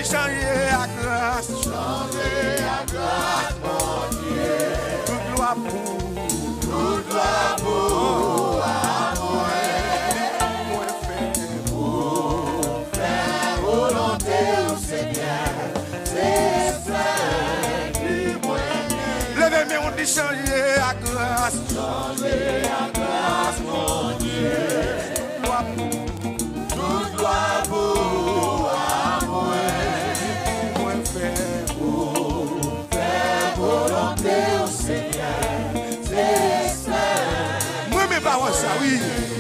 changer à grâce. Changer à grâce, mon Dieu. Toute gloire pour à moi. Faire volonté au Seigneur. C'est ça qui moyen. Levez-moi, on dit changer à grâce. Changer à grâce, mon Dieu. Toute gloire pour à moi. Faire volonté au Seigneur. C'est ça. Moi-même, pas ça, oui.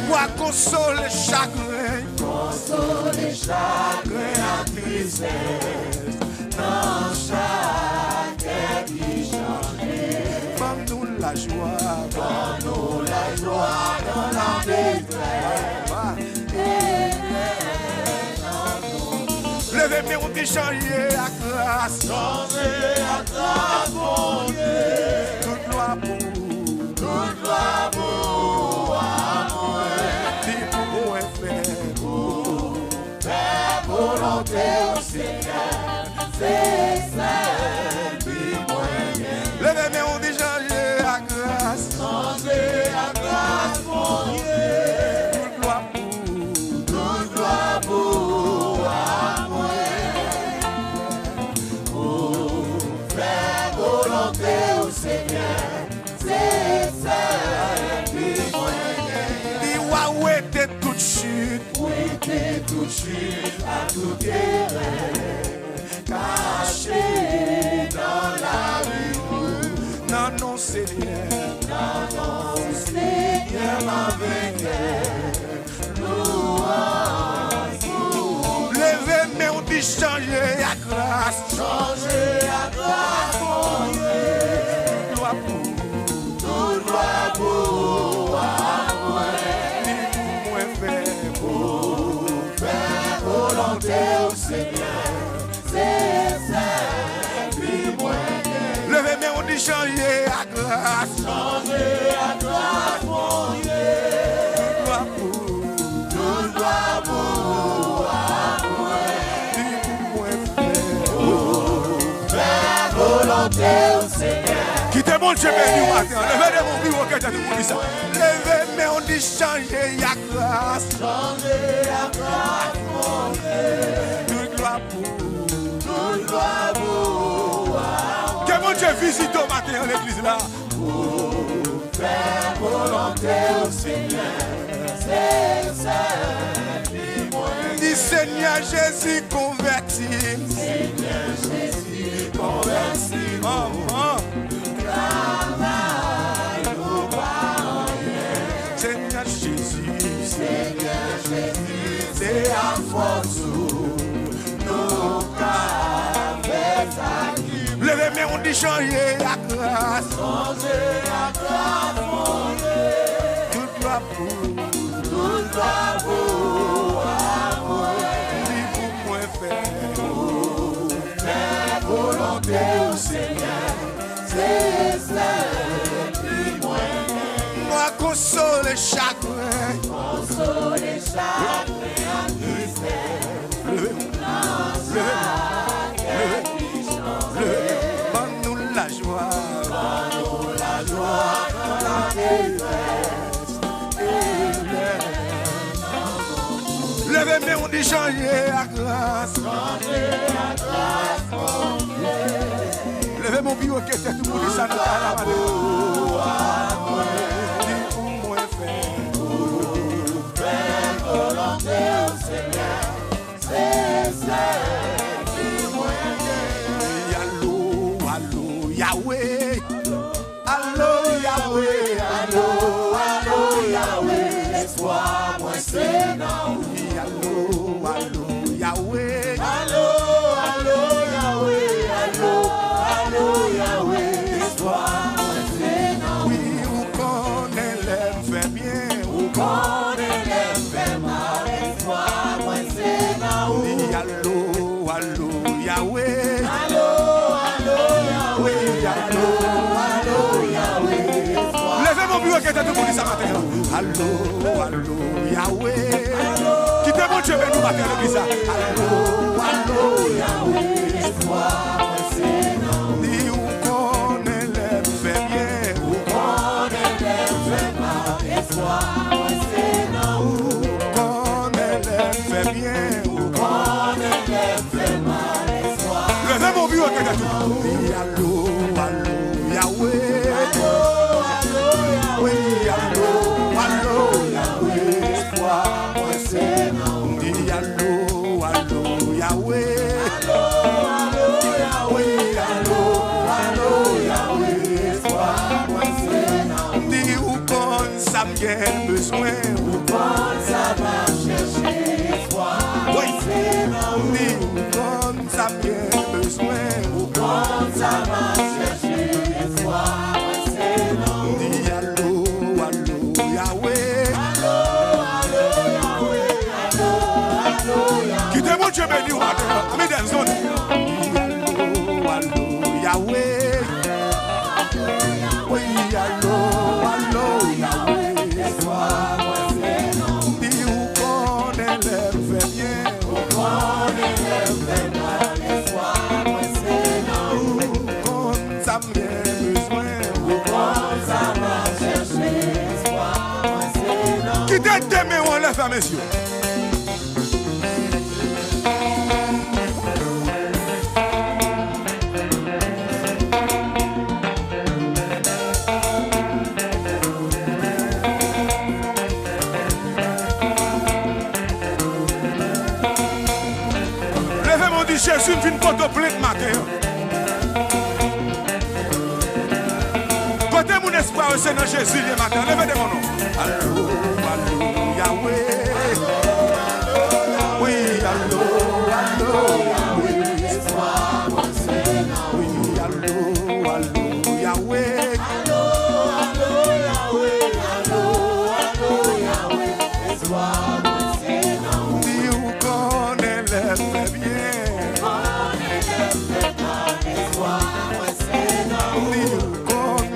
Pour consoler chagrin. Consoler chagrin à tristesse. Dans chaque qui change. Donne-nous la joie. Donne-nous la joie dans la détresse. Levez-moi, on dit changer à grâce. Changer à grâce, mon Dieu. Toute gloire pour à moi. Dis pour moi Faire volonté au Seigneur. C'est ça qui moyen. Levez-moi, on dit changer à grâce. Changer à grâce, mon Dieu. Toute gloire à moi. Faire volonté au Seigneur. C'est ça qui moyen. Dis où était toute chute. Où était toute chute à tout erreur. Caché dans la vie. Non, non, Seigneur. Non, Seigneur, ma vainqueur. Louange. Levez-moi, on dit changer à grâce. Changer à grâce, mon Dieu. Gloire Toute gloire pour à moi. Faire volonté au Seigneur. C'est ça qui moyen. Levez-moi, on dit changer à grâce. Changer à grâce, mon Dieu. Toute gloire pour à moi. Faire volonté au Seigneur. Quittez mon Dieu béni au matin. Levez-moi, mon bureau que tu as dit ça. Levez-moi, on dit changer à grâce. Changer à grâce, mon Dieu. Toute gloire Toute gloire pour à moi. que mon Dieu visite au matin à l'église là. Faire volonté au Seigneur. C'est ça qui moyen. Dis Seigneur Jésus converti. Seigneur Jésus, converti. Travail ou pas rien. Seigneur Jésus. Seigneur Jésus, c'est à force nous qu'avec ça qui Levez-moi, on dit changer à grâce. changer à grâce, mon Dieu. Toute gloire Toute gloire pour à moi. dis pour moi faire. Faire volonté au Seigneur. C'est ça qui moyen. Moi consoler chagrin. Consoler chagrin à tristesse. Donne-nous la joie. Donne-nous la joie dans la détresse. Levez-moi, on dit changer à grâce. Changer à grâce, mon Dieu. Levez mon bureau que tu as tout pour ça. Dis pour moi faire. Faire volonté au Seigneur. C'est ça qui moyen. Allô, allô, Yahweh. Allô, Yahweh. Allô, allô, Yahweh. Espoir, moi c'est dans oui. Allô, allô, Yahweh. Allô, allô, Yahweh. Allô, allô, Yahweh. Espoir, moi c'est dans Oui, où connaît l'aime fait bien. Où connaît les faits mal. Espoir, moi c'est dans oui. allô, allô, Yahweh. Allô, allô, Yahweh. Allô, allô, Yahweh. Espoir. Levez mon bureau que tu as tout pour ça matin. Allô, allô, Yahweh. Quittez mon Dieu, nous matin l'église. Allô, Allô, Yahweh. Levez mon bureau, quelqu'un tout. Allô, allô, Yahweh. Oui, allô, allô, Yahweh. Espoir, moi c'est non. Dis allô, allô, Yahweh. Allô, allô, Yahweh. Allô, allô, Yahweh. Espoir, moi c'est non. Dis où qu'on ça me besoin. Où qu'on ça va chercher. Espoir, moi c'est non. Dis où qu'on ça me besoin. Où qu'on ça va chercher. Espoir, moi c'est non. Dis allô, allô, Yahweh. Allô, allô, Yahweh. Allô, allô, Yahweh. Qui te montre Dieu béni ou pas? Amis des zones. Allô, allô, Yahweh. Oui, allô, allô, Yahweh. Espoir, moi c'est non. Dis où qu'on élève bien. Où qu'on élève mal. Espoir, moi c'est non. Où qu'on ça me besoin. Où qu'on ça va chercher. Espoir, moi c'est non. Qui t'aide mais on lève à mes yeux. Jésus vient pour te plaindre matin. Côté mon espoir, c'est dans Jésus le matin. Levez de mon nom. Allô, allô, Yahweh. Oui, allô, allô, Yahweh. Espoir, moi c'est non. Oui, allô, allô, Yahweh. Allô, allô, Yahweh. Allô, allô, Yahweh. Espoir, moi c'est non. Dis où qu'on élève bien.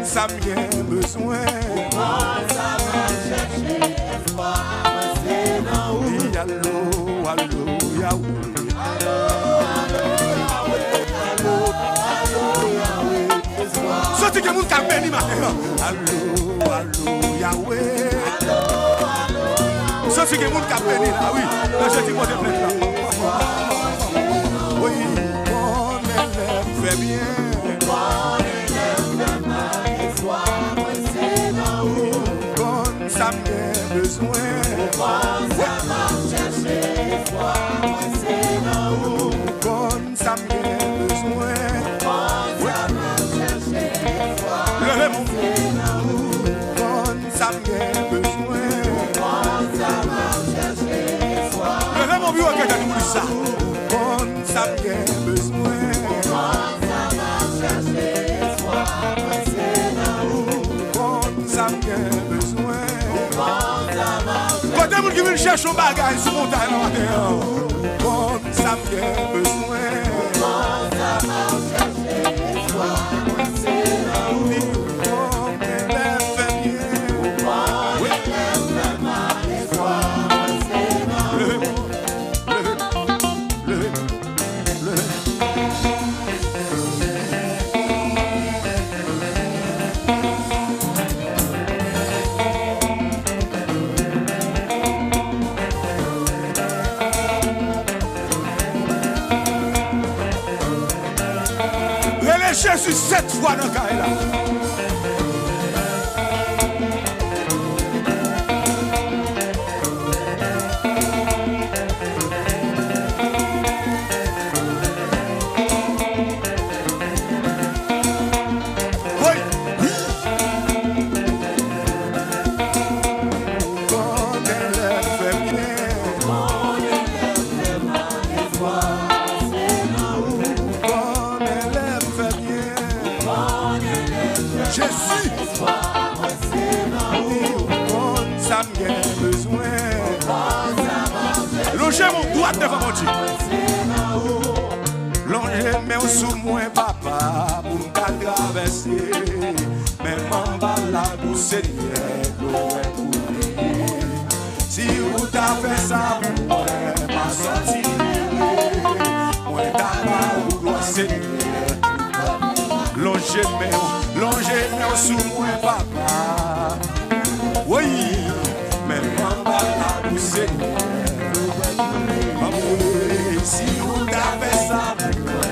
Ça m'a besoin. Ça va chercher. Espoir, c'est non. Dis allô, allô, Yahweh. Allô, allô, Yahweh. Allô, allô, Yahweh. Espoir. Sorti que mon cap béni matin. Allô, allô, Yahweh. Allô, allô, Yahweh. Sorti que mon cap béni là, oui. Là, je dis moi de plaindre là. Oui, on élève fait bien. Ça m'a besoin. Ça va chercher. Espoir, moi c'est non. Comme ça m'a besoin. Ça va chercher. Espoir, levez mon comme ça m'a besoin. Ça va chercher. Espoir, levez mon bureau quelqu'un nous dit ça. Comme ça m'a besoin. Ça va chercher. Espoir, moi c'est non. Comme ça m'a besoin. Quand vous qui chercher un bagage sur mon taille, comme ça me besoin. Ça va chercher. Espoir, moi c'est non. Comme élève fait bien. Oui, élève fait mal. Espoir, moi c'est non. Levez, levez, levez. Jésus 7 fois dans le cas là. Mon droit devant mon Dieu. Longer mes sous moi papa pour me traverser. Même en bas la douce Seigneur, si vous t'avez fait ça pour moi, pas sorti. Moi d'abord vous doit Seigneur. Longer mes sous moi papa. Oui, même en bas la douce Seigneur. Si vous t'avez ça pour moi.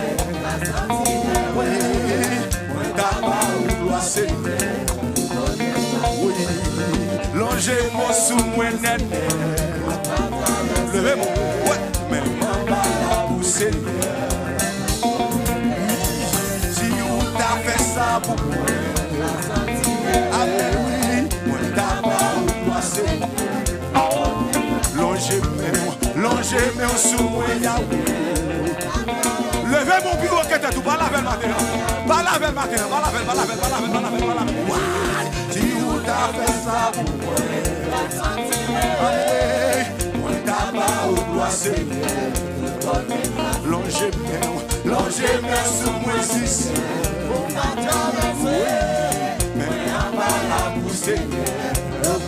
Oui, moi d'abord ou gloire Seigneur. Oui, longez-moi sous moi net. Levez-moi, ouais, mais m'en pour Seigneur. Si vous t'as fait ça pour moi. Amen, oui, moi d'abord ou gloire Seigneur. Longez-moi sous moi Yahweh. Levez mon bureau qui était tout, pas la veille matin. Pas la veille matin, pas la veille, pas la veille, pas la veille, pas la veille, pas la veille. Si vous t'avez ça pour moi, moi d'abord au gloire Seigneur. Longez-moi sous moi ici. Mais en bas la pour Seigneur.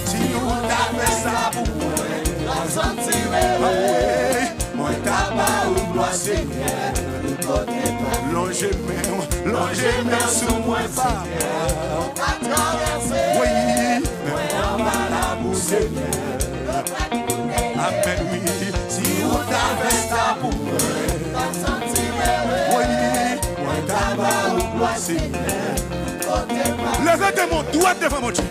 Si vous t'avez ça pour moi, moi d'abord au gloire Seigneur. Longez-moi sous moi pas. Oui, mais en bas la pour Seigneur. Amen, oui, si vous t'avez ça pour moi. Oui, moi d'abord au gloire Seigneur. Levez de mon doigt devant mon Dieu.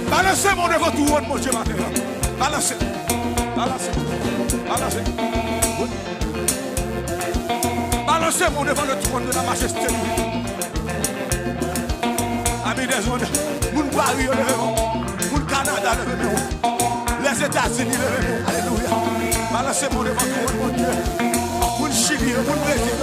Balancez mon devant tout haut, mon Dieu, maintenant. Balancez. Balancez. Balancez. Oui. Balancez mon devant le trône de la majesté. Amis des ondes, mon Paris, levez-vous. Mon Canada, levez-vous. Les États-Unis, levez-vous. Alléluia. Balancez mon devant tout haut, mon Dieu. Mon Chili, mon Brésil.